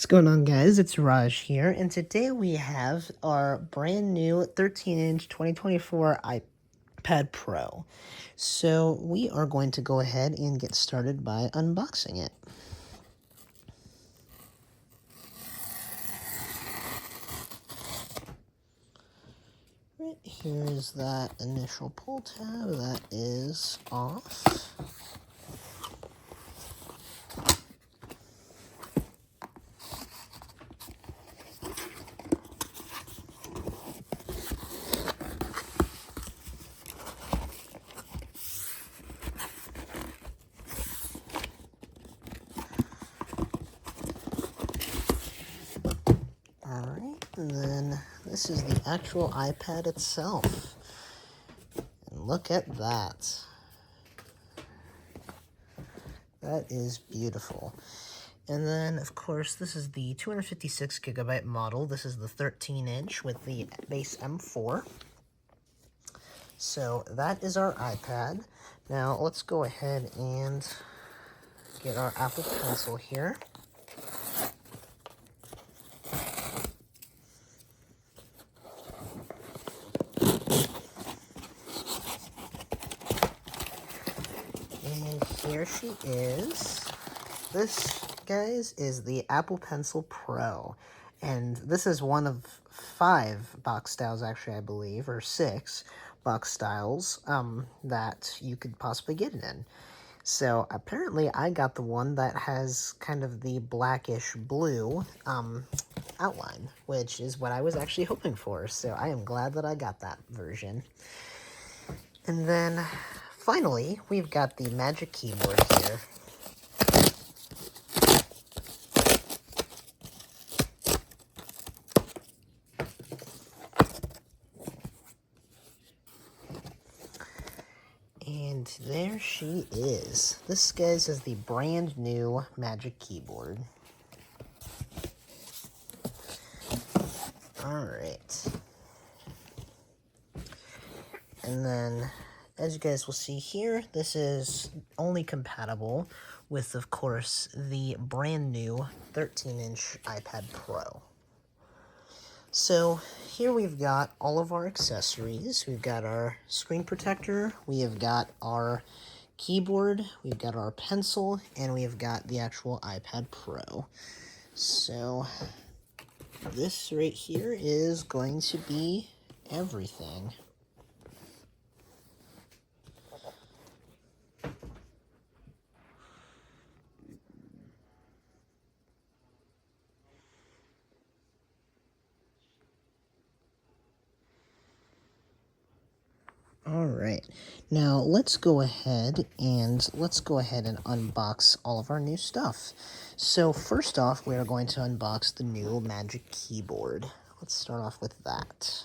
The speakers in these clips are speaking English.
going on, guys? It's Raj here, and today we have our brand new 13-inch 2024 iPad Pro. So we are going to go ahead and get started by unboxing it. Right, here's that initial pull tab. That is off. Alright, and then this is the actual iPad itself. And look at that. That is beautiful. And then, of course, this is the 256 gigabyte model. This is the 13-inch with the base M4. So that is our iPad. Now, let's go ahead and get our Apple Pencil here. And here she is. This, guys, is the Apple Pencil Pro. And this is one of 5 box styles, actually, I believe, or 6 box styles that you could possibly get it in. So apparently I got the one that has kind of the blackish blue outline, which is what I was actually hoping for. So I am glad that I got that version. And then finally, we've got the Magic Keyboard here. And there she is. This, guys, is the brand new Magic Keyboard. Alright. And then, as you guys will see here, this is only compatible with, of course, the brand new 13-inch iPad Pro. So here we've got all of our accessories. We've got our screen protector, we have got our keyboard, we've got our pencil, and we've got the actual iPad Pro. So this right here is going to be everything. Alright, now let's go ahead and unbox all of our new stuff. So first off, we are going to unbox the new Magic Keyboard. Let's start off with that.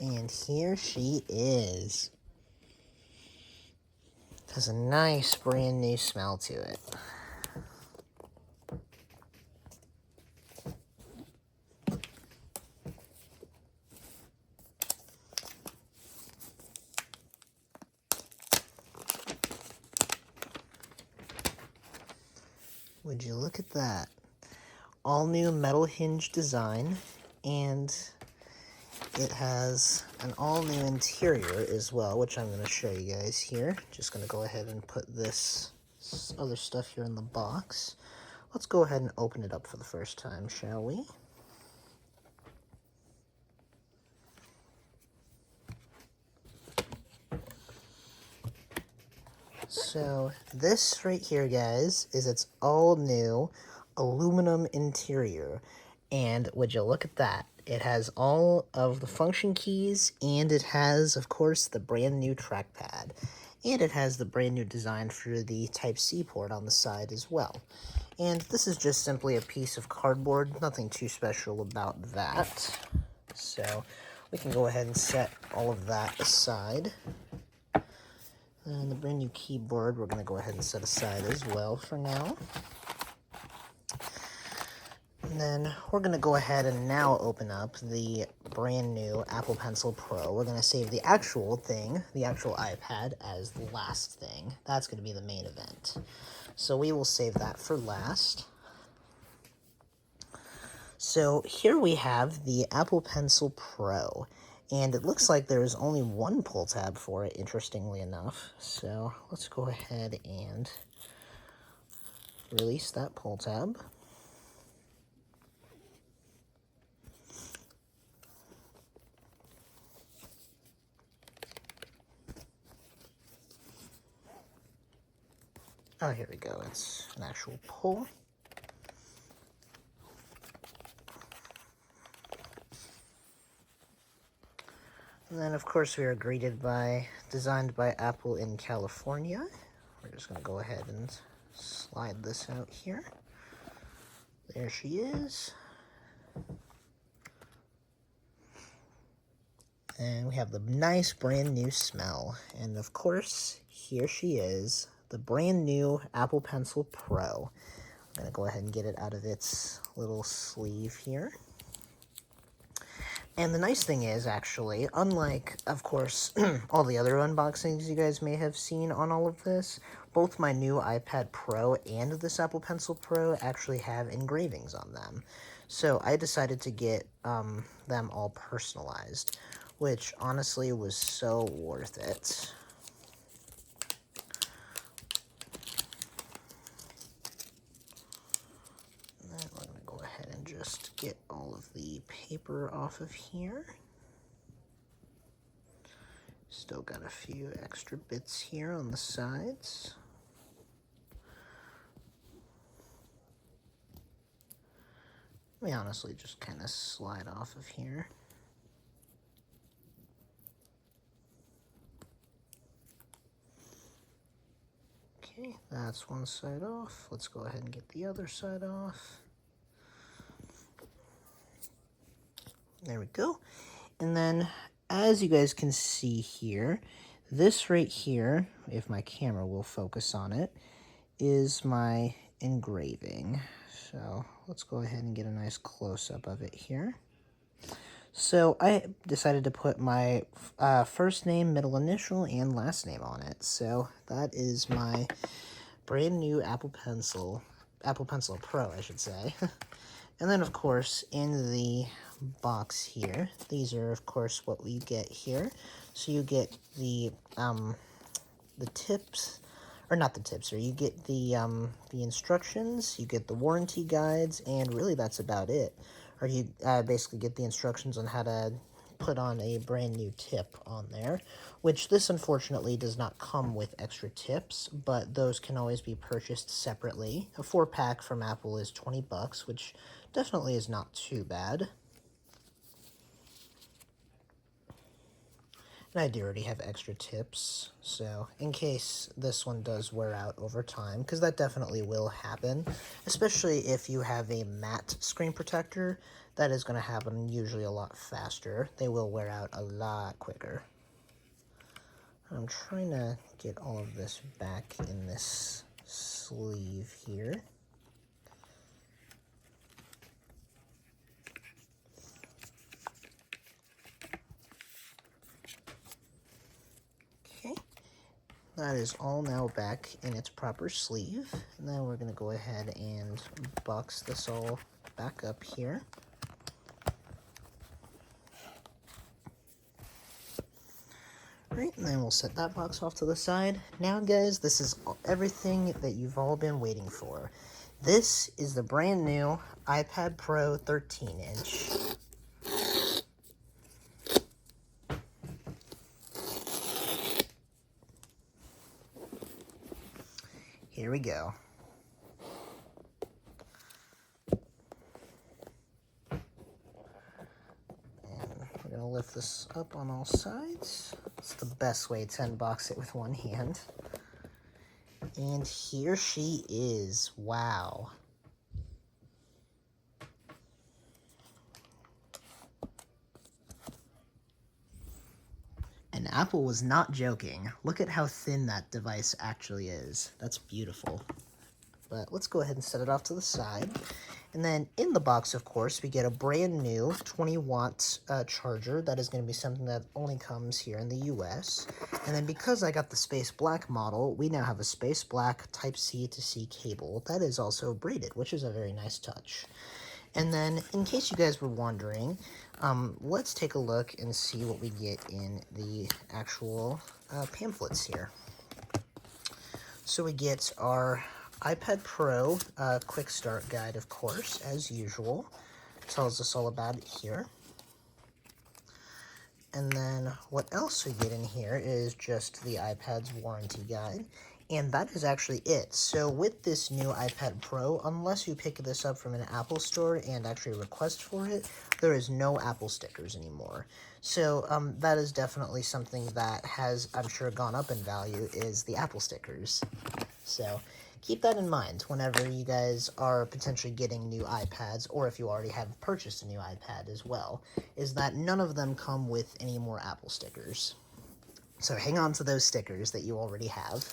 And here she is. It has a nice brand new smell to it. Would you look at that? All new metal hinge design, and it has an all-new interior as well, which I'm going to show you guys here. Just going to go ahead and put this other stuff here in the box. Let's go ahead and open it up for the first time, shall we? So this right here, guys, is its all-new aluminum interior. And would you look at that? It has all of the function keys, and it has, of course, the brand new trackpad. And it has the brand new design for the Type-C port on the side as well. And this is just simply a piece of cardboard, nothing too special about that. So we can go ahead and set all of that aside. And the brand new keyboard, we're going to go ahead and set aside as well for now. then we're going to go ahead and now open up the brand new Apple Pencil Pro. We're going to save the actual thing, the actual iPad, as the last thing. That's going to be the main event. So we will save that for last. So here we have the Apple Pencil Pro, and it looks like there's only one pull tab for it, interestingly enough. So let's go ahead and release that pull tab. Oh, here we go. It's an actual pull. And then, of course, we are greeted by, designed by Apple in California. We're just going to go ahead and slide this out here. There she is. And we have the nice brand new smell. And of course, here she is, the brand new Apple Pencil Pro. I'm going to go ahead and get it out of its little sleeve here. And the nice thing is, actually, unlike, of course, all the other unboxings you guys may have seen on all of this, both my new iPad Pro and this Apple Pencil Pro actually have engravings on them. So I decided to get them all personalized, which honestly was so worth it. And then we're going to go ahead and just get all of the paper off of here. Still got a few extra bits here on the sides. We honestly just kind of slide off of here. Okay, that's one side off. Let's go ahead and get the other side off. There we go. And then, as you guys can see here, this right here, if my camera will focus on it, is my engraving. So let's go ahead and get a nice close-up of it here. So I decided to put my first name, middle initial, and last name on it. So that is my brand new Apple Pencil Pro, I should say. And then, of course, in the box here, these are, of course, what we get here. So you get the tips, or not the tips, or you get the instructions, you get the warranty guides, and really that's about it. Or you basically get the instructions on how to put on a brand new tip on there, which this unfortunately does not come with extra tips, but those can always be purchased separately. A 4-pack from Apple is 20 bucks, which definitely is not too bad. And I do already have extra tips, so in case this one does wear out over time, because that definitely will happen, especially if you have a matte screen protector, that is going to happen usually a lot faster. They will wear out a lot quicker. I'm trying to get all of this back in this sleeve here. Okay, that is all now back in its proper sleeve. And then we're going to go ahead and box this all back up here. Right, and then we'll set that box off to the side. Now, guys, this is everything that you've all been waiting for. This is the brand new iPad Pro 13-inch. Here we go. We're going to lift this up on all sides. It's the best way to unbox it with one hand. And here she is. Wow. And Apple was not joking. Look at how thin that device actually is. That's beautiful. but let's go ahead and set it off to the side. And then in the box, of course, we get a brand new 20-watt charger. That is going to be something that only comes here in the US. And then because I got the Space Black model, we now have a Space Black Type-C to C cable that is also braided, which is a very nice touch. And then, in case you guys were wondering, let's take a look and see what we get in the actual pamphlets here. So we get our iPad Pro quick start guide, of course, as usual. Tells us all about it here. And then what else we get in here is just the iPad's warranty guide. And that is actually it. So with this new iPad Pro, unless you pick this up from an Apple store and actually request for it, there is no Apple stickers anymore. So that is definitely something that has, I'm sure, gone up in value, is the Apple stickers. So keep that in mind whenever you guys are potentially getting new iPads, or if you already have purchased a new iPad as well, is that none of them come with any more Apple stickers. So hang on to those stickers that you already have.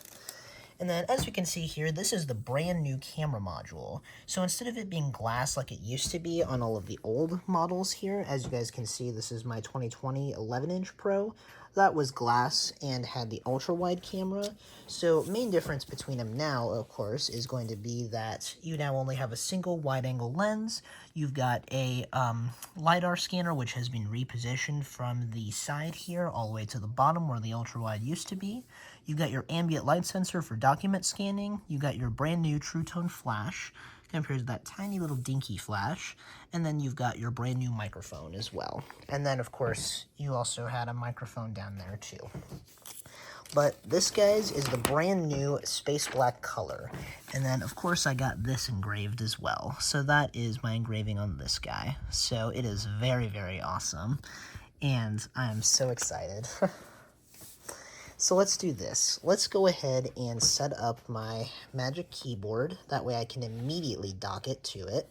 And then, as you can see here, this is the brand new camera module. So instead of it being glass like it used to be on all of the old models here, as you guys can see, this is my 2020 11-inch Pro. That was glass and had the ultra-wide camera. So main difference between them now, of course, is going to be that you now only have a single wide-angle lens. You've got a LiDAR scanner, which has been repositioned from the side here all the way to the bottom where the ultra-wide used to be. You've got your ambient light sensor for document scanning. You got your brand new True Tone flash, compared to that tiny little dinky flash. And then you've got your brand new microphone as well. And then, of course, you also had a microphone down there too. But this, guys, is the brand new Space Black color. And then, of course, I got this engraved as well. So that is my engraving on this guy. So it is very, very awesome. And I am so excited. So let's do this. Let's go ahead and set up my Magic Keyboard. That way I can immediately dock it to it.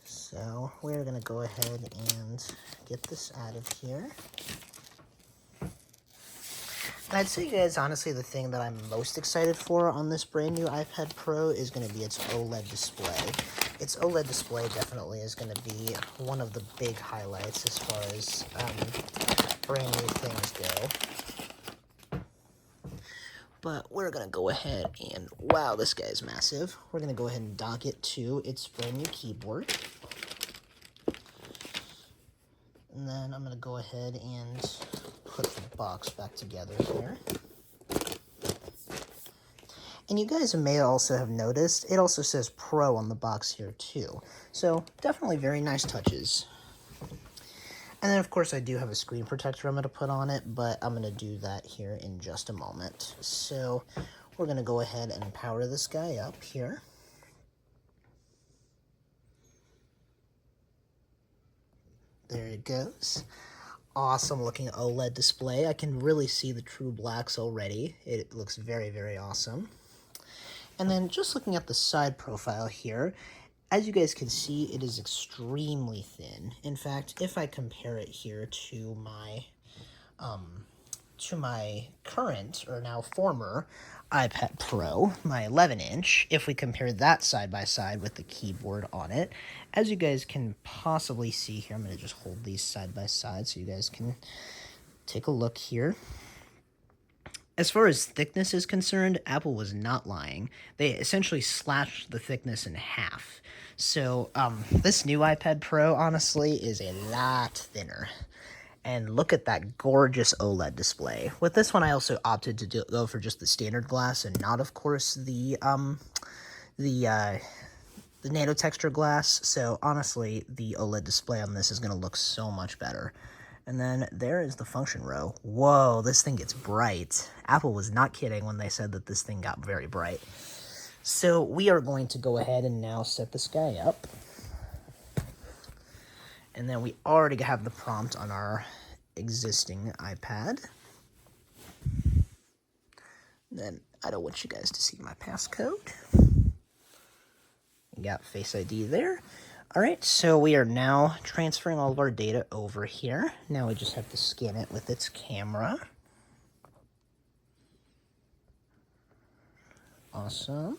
So we're going to go ahead and get this out of here. And I'd say, guys, honestly, the thing that I'm most excited for on this brand new iPad Pro is going to be its OLED display. Its OLED display definitely is going to be one of the big highlights as far as brand new things go. But we're going to go ahead and, wow, this guy's massive. We're going to go ahead and dock it to its brand new keyboard. And then I'm going to go ahead and put the box back together here. And you guys may also have noticed, it also says Pro on the box here too. So definitely very nice touches. And then of course I do have a screen protector I'm going to put on it, but I'm going to do that here in just a moment. So we're going to go ahead and power this guy up here. There it goes. Awesome looking OLED display. I can really see the true blacks already. It looks very, very awesome. And then just looking at the side profile here, as you guys can see, it is extremely thin. In fact, if I compare it here to my current, or now former, iPad Pro, my 11-inch, if we compare that side by side with the keyboard on it, as you guys can possibly see here, I'm going to just hold these side by side so you guys can take a look here. As far as thickness is concerned, Apple was not lying. They essentially slashed the thickness in half. So this new iPad Pro, honestly, is a lot thinner. And look at that gorgeous OLED display. With this one, I also opted to go for just the standard glass and not, of course, the nano texture glass. So honestly, the OLED display on this is going to look so much better. And then there is the function row. Whoa, this thing gets bright. Apple was not kidding when they said that this thing got very bright. So we are going to go ahead and now set this guy up. And then we already have the prompt on our existing iPad. Then I don't want you guys to see my passcode. We got Face ID there. All right, so we are now transferring all of our data over here. Now we just have to scan it with its camera. Awesome.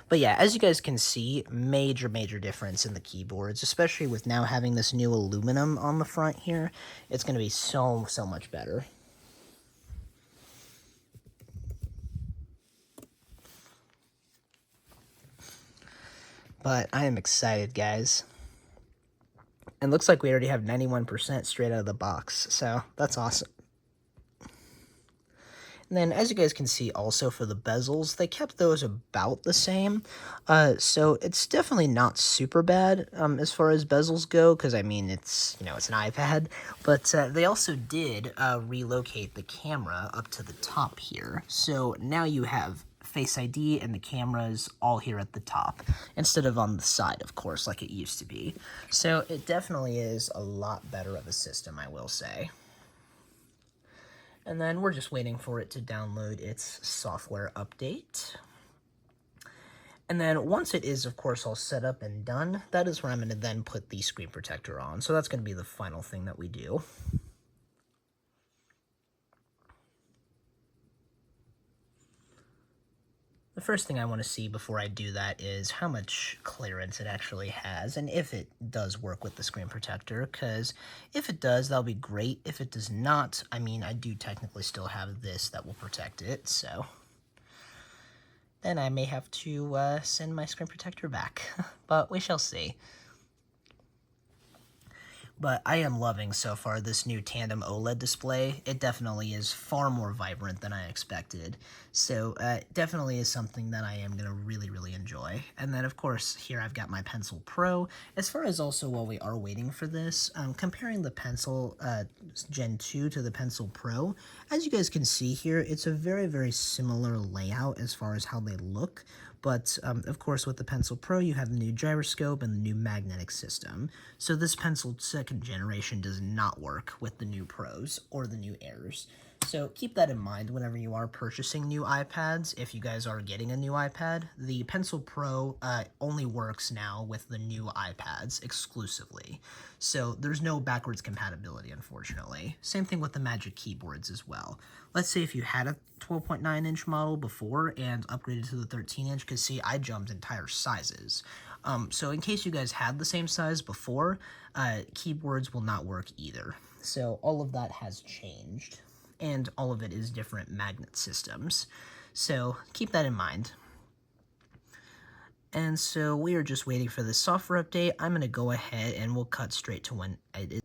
But yeah, as you guys can see, major difference in the keyboards, especially with now having this new aluminum on the front here. It's going to be so much better. But I am excited, guys. And looks like we already have 91% straight out of the box, so that's awesome. And then, as you guys can see also for the bezels, they kept those about the same. So it's definitely not super bad as far as bezels go, because, I mean, it's, it's an iPad. But they also did relocate the camera up to the top here. So now you have Face ID and the cameras all here at the top, instead of on the side, of course, like it used to be. So it definitely is a lot better of a system, I will say. And then we're just waiting for it to download its software update. And then once it is, of course, all set up and done, that is where I'm going to then put the screen protector on. So that's going to be the final thing that we do. The first thing I want to see before I do that is how much clearance it actually has, and if it does work with the screen protector, because if it does, that'll be great. If it does not, I mean, I do technically still have this that will protect it, so then I may have to send my screen protector back, but we shall see. But I am loving so far this new Tandem OLED display. It definitely is far more vibrant than I expected. So definitely is something that I am going to really enjoy. And then, of course, here I've got my Pencil Pro. As far as also while we are waiting for this, comparing the Pencil Gen 2 to the Pencil Pro, as you guys can see here, it's a very similar layout as far as how they look. But, of course, with the Pencil Pro, you have the new gyroscope and the new magnetic system. So this Pencil 2nd generation does not work with the new Pros or the new Airs. So keep that in mind whenever you are purchasing new iPads. If you guys are getting a new iPad, the Pencil Pro only works now with the new iPads exclusively. So there's no backwards compatibility, unfortunately. Same thing with the Magic Keyboards as well. Let's say if you had a 12.9-inch model before and upgraded to the 13-inch, because see, I jumped entire sizes. So in case you guys had the same size before, keyboards will not work either. So all of that has changed, and all of it is different magnet systems. So keep that in mind. And so we are just waiting for the software update. I'm going to go ahead and we'll cut straight to when it is.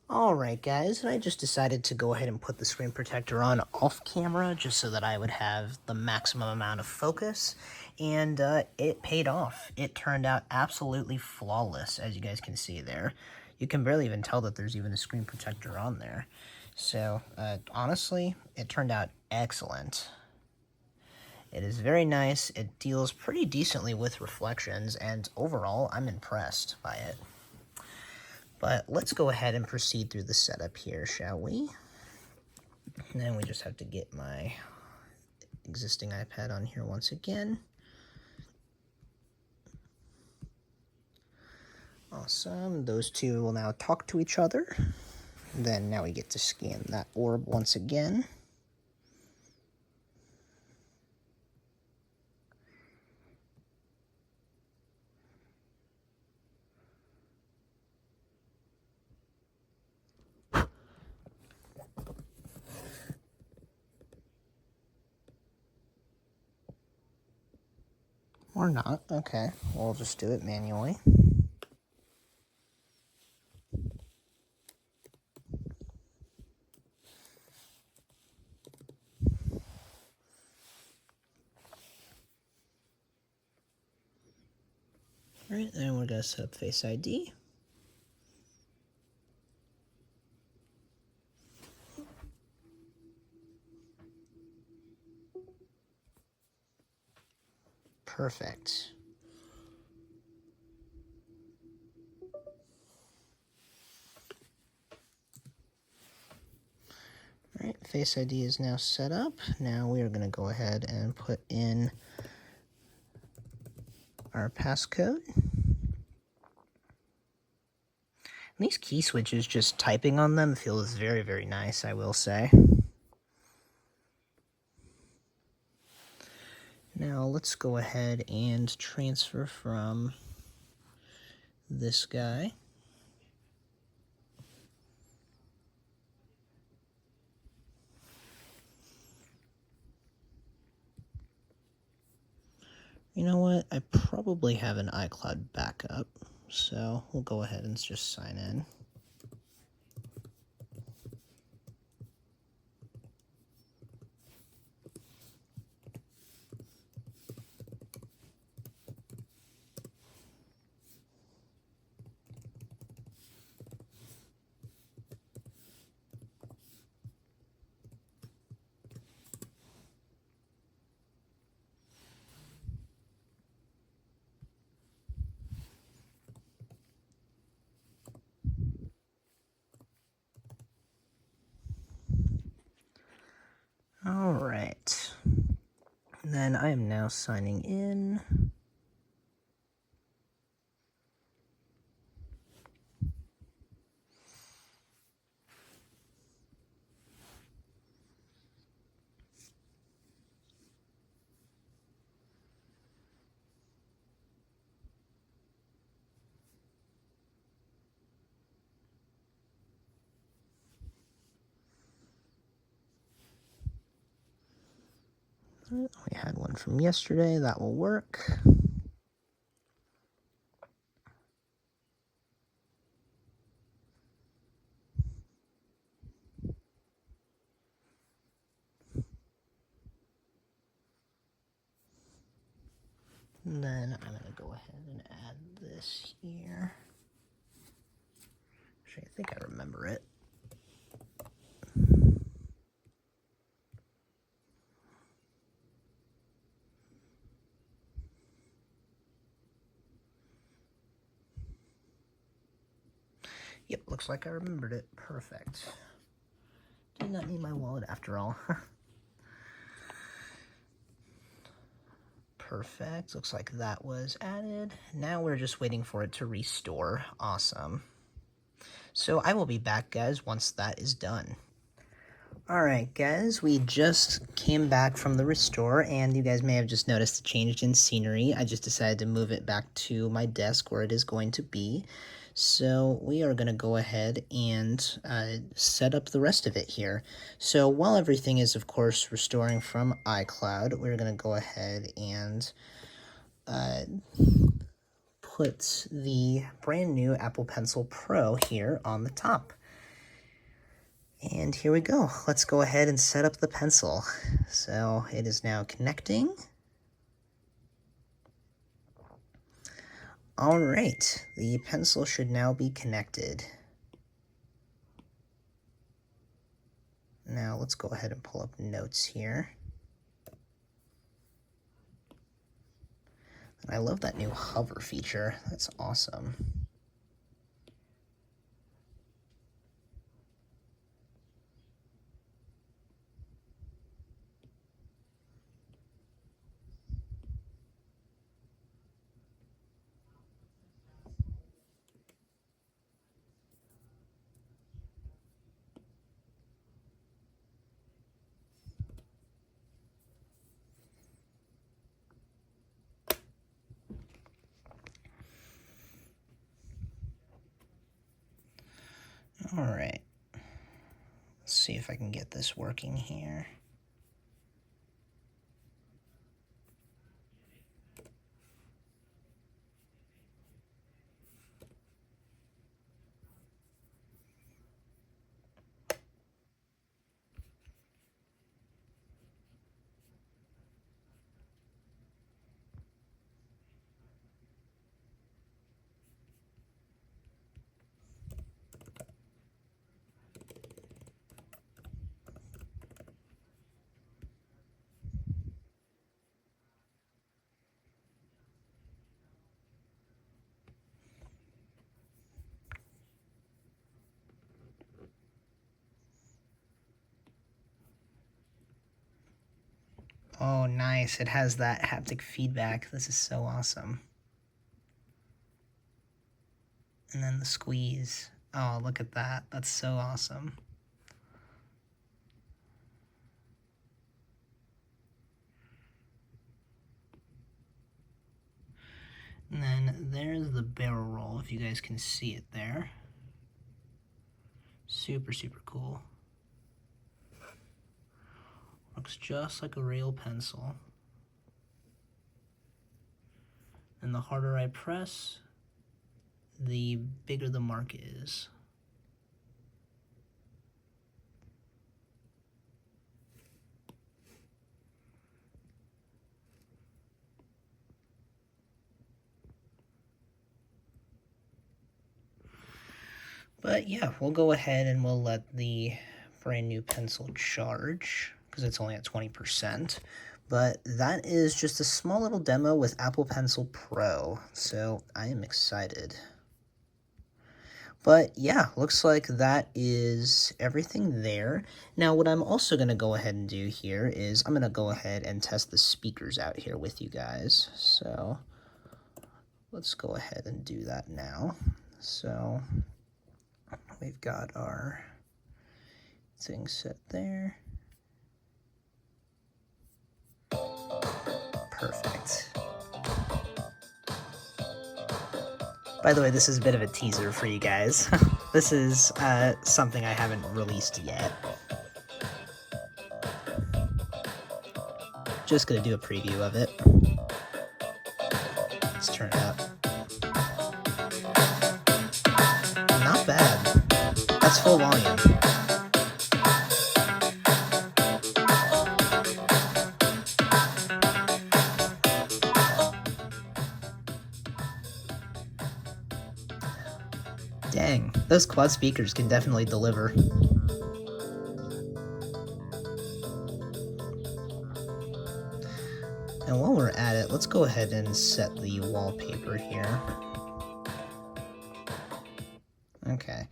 Alright guys, and I just decided to go ahead and put the screen protector on off camera just so that I would have the maximum amount of focus, and it paid off. It turned out absolutely flawless, as you guys can see there. You can barely even tell that there's even a screen protector on there. So, honestly, it turned out excellent. It is very nice, it deals pretty decently with reflections, and overall, I'm impressed by it. But let's go ahead and proceed through the setup here, shall we? And then we just have to get my existing iPad on here once again. Awesome. Those two will now talk to each other. Then now we get to scan that orb once again. Or not. Okay, we'll just do it manually. Alright, then we're going to set up Face ID. Perfect. Alright, Face ID is now set up. Now we are going to go ahead and put in our passcode. And these key switches, just typing on them feels very nice, I will say. let's go ahead and transfer from this guy. You know what? I probably have an iCloud backup, so we'll go ahead and just sign in. All right. Then I am now signing in. We had one from yesterday, that will work. And then I'm going to go ahead and add this here. Actually, I think I remember it. Yep, looks like I remembered it. Perfect. Did not need my wallet after all. Perfect. Looks like that was added. Now we're just waiting for it to restore. Awesome. So I will be back, guys, once that is done. Alright, guys, we just came back from the restore, and you guys may have just noticed a change in scenery. I just decided to move it back to my desk where it is going to be. So we are going to go ahead and set up the rest of it here. So while everything is, of course, restoring from iCloud, we're going to go ahead and put the brand new Apple Pencil Pro here on the top. And here we go. Let's go ahead and set up the pencil. So it is now connecting. All right, the pencil should now be connected. Now let's go ahead and pull up notes here. And I love that new hover feature. That's awesome. All right. Let's see if I can get this working here. Oh, nice. It has that haptic feedback. This is so awesome. And then the squeeze. Oh, look at that. That's so awesome. then there's the barrel roll, if you guys can see it there. Super, super cool. Looks just like a real pencil. And the harder I press, the bigger the mark is. But yeah, we'll go ahead and we'll let the brand new pencil charge because it's only at 20%. But that is just a small little demo with Apple Pencil Pro, so I am excited. But yeah, looks like that is everything there. Now, what I'm also going to go ahead and do here is I'm going to go ahead and test the speakers out here with you guys. So let's go ahead and do that now. So we've got our thing set there. Perfect. By the way, this is a bit of a teaser for you guys. This is something I haven't released yet. Just gonna do a preview of it. Let's turn it up. Not bad. That's full volume. Dang, those quad speakers can definitely deliver. And while we're at it, let's go ahead and set the wallpaper here. Okay,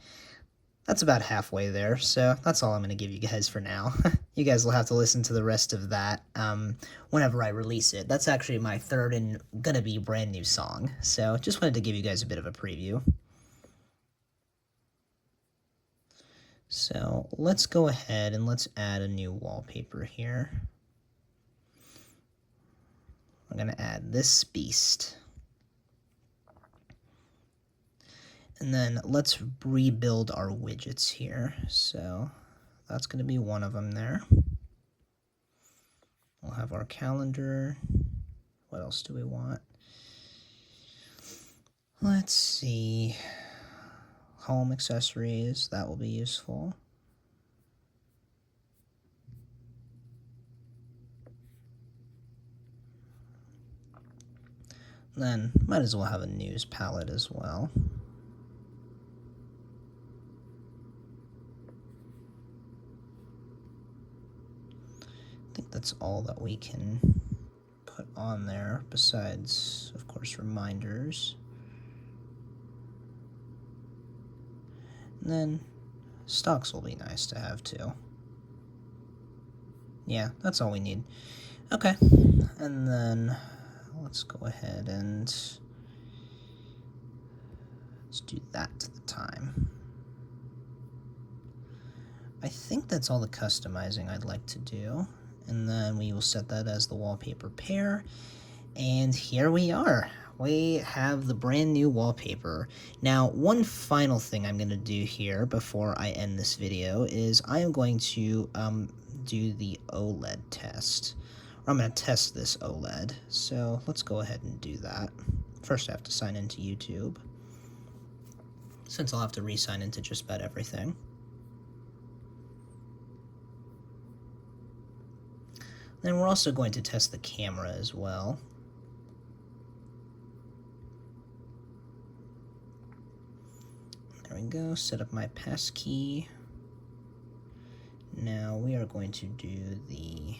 that's about halfway there, so that's all I'm going to give you guys for now. You guys will have to listen to the rest of that whenever I release it. That's actually my third and gonna be brand new song, so just wanted to give you guys a bit of a preview. So let's go ahead and let's add a new wallpaper here. I'm going to add this beast. And then let's rebuild our widgets here. So that's going to be one of them there. We'll have our calendar. What else do we want? Let's see. Home accessories, that will be useful. Then might as well have a news palette as well. I think that's all that we can put on there, besides, of course, reminders. And then stocks will be nice to have too. Yeah, that's all we need. Okay, and then let's go ahead and let's do that to the time. I think that's all the customizing I'd like to do. And then we will set that as the wallpaper pair. And here we are. We have the brand new wallpaper. Now, one final thing I'm going to do here before I end this video is I am going to do the OLED test. Or I'm going to test this OLED. So let's go ahead and do that. First, I have to sign into YouTube, since I'll have to re-sign into just about everything. Then we're also going to test the camera as well. There we go, set up my passkey. Now we are going to do the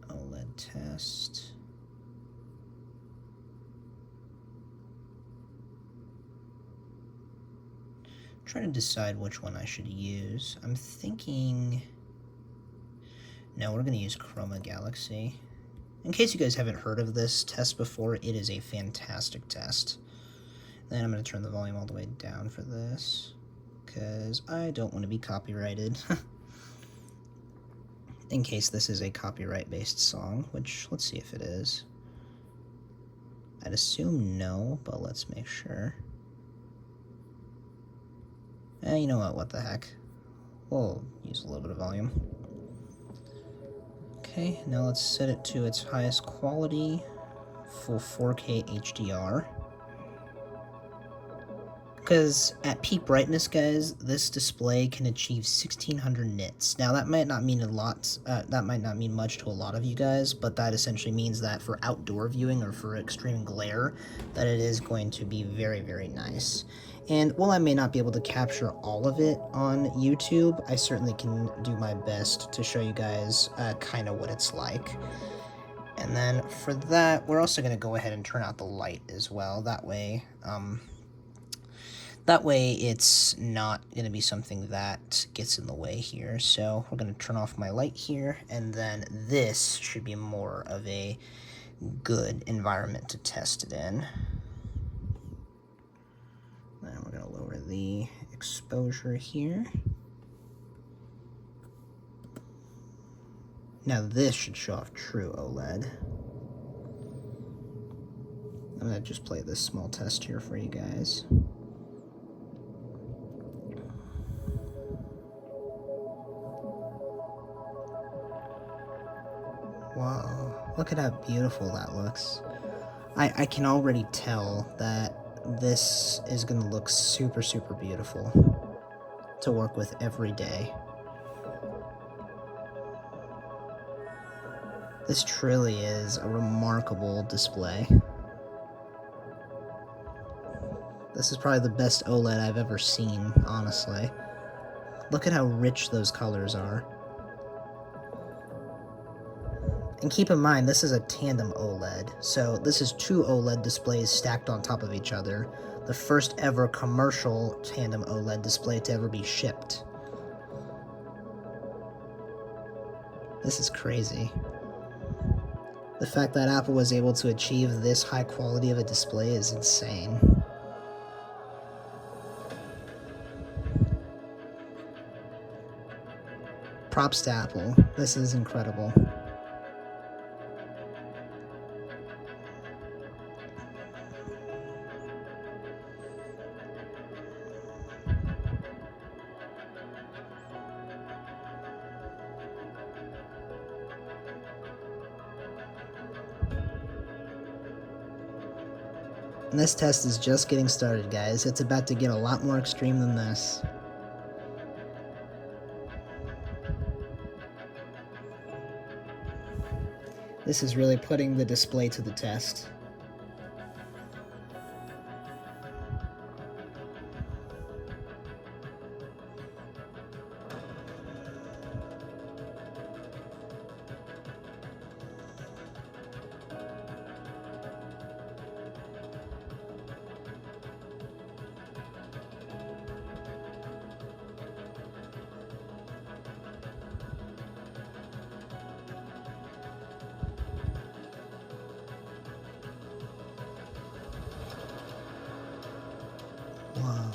OLED test. I'm trying to decide which one I should use. I'm thinking, no, we're going to use Chroma Galaxy. In case you guys haven't heard of this test before, it is a fantastic test. Then I'm going to turn the volume all the way down for this, because I don't want to be copyrighted. In case this is a copyright-based song, which, let's see if it is. I'd assume no, but let's make sure. You know what the heck. We'll use a little bit of volume. Okay, now let's set it to its highest quality, full 4K HDR. Because at peak brightness, guys, this display can achieve 1600 nits. Now, that might not mean a lot, that might not mean much to a lot of you guys, but that essentially means that for outdoor viewing or for extreme glare, that it is going to be very, very nice. And while I may not be able to capture all of it on YouTube, I certainly can do my best to show you guys kind of what it's like. And then for that, we're also going to go ahead and turn out the light as well. That way it's not going to be something that gets in the way here. So we're going to turn off my light here, and then this should be more of a good environment to test it in. Then we're going to lower the exposure here. Now this should show off true OLED. I'm going to just play this small test here for you guys. Wow, look at how beautiful that looks. I can already tell that this is going to look super, super beautiful to work with every day. This truly is a remarkable display. This is probably the best OLED I've ever seen, honestly. Look at how rich those colors are. And keep in mind, this is a tandem OLED, so this is two OLED displays stacked on top of each other. The first ever commercial tandem OLED display to ever be shipped. This is crazy. The fact that Apple was able to achieve this high quality of a display is insane. Props to Apple. This is incredible. And this test is just getting started, guys. It's about to get a lot more extreme than this. This is really putting the display to the test. Wow.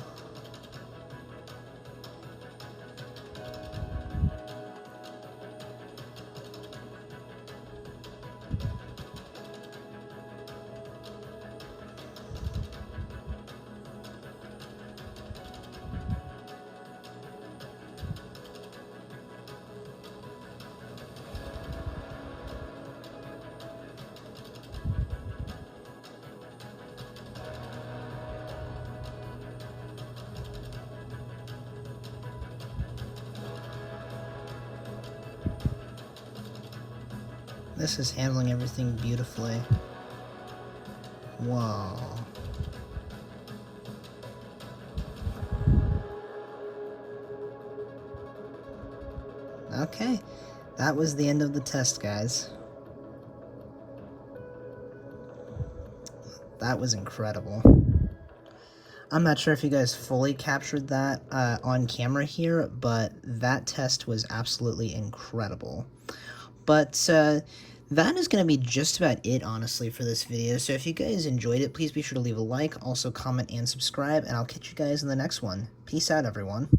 This is handling everything beautifully. Whoa. Okay, that was the end of the test, guys. That was incredible. I'm not sure if you guys fully captured that on camera here, but that test was absolutely incredible. But that is going to be just about it, honestly, for this video. So if you guys enjoyed it, please be sure to leave a like, also comment and subscribe, and I'll catch you guys in the next one. Peace out, everyone.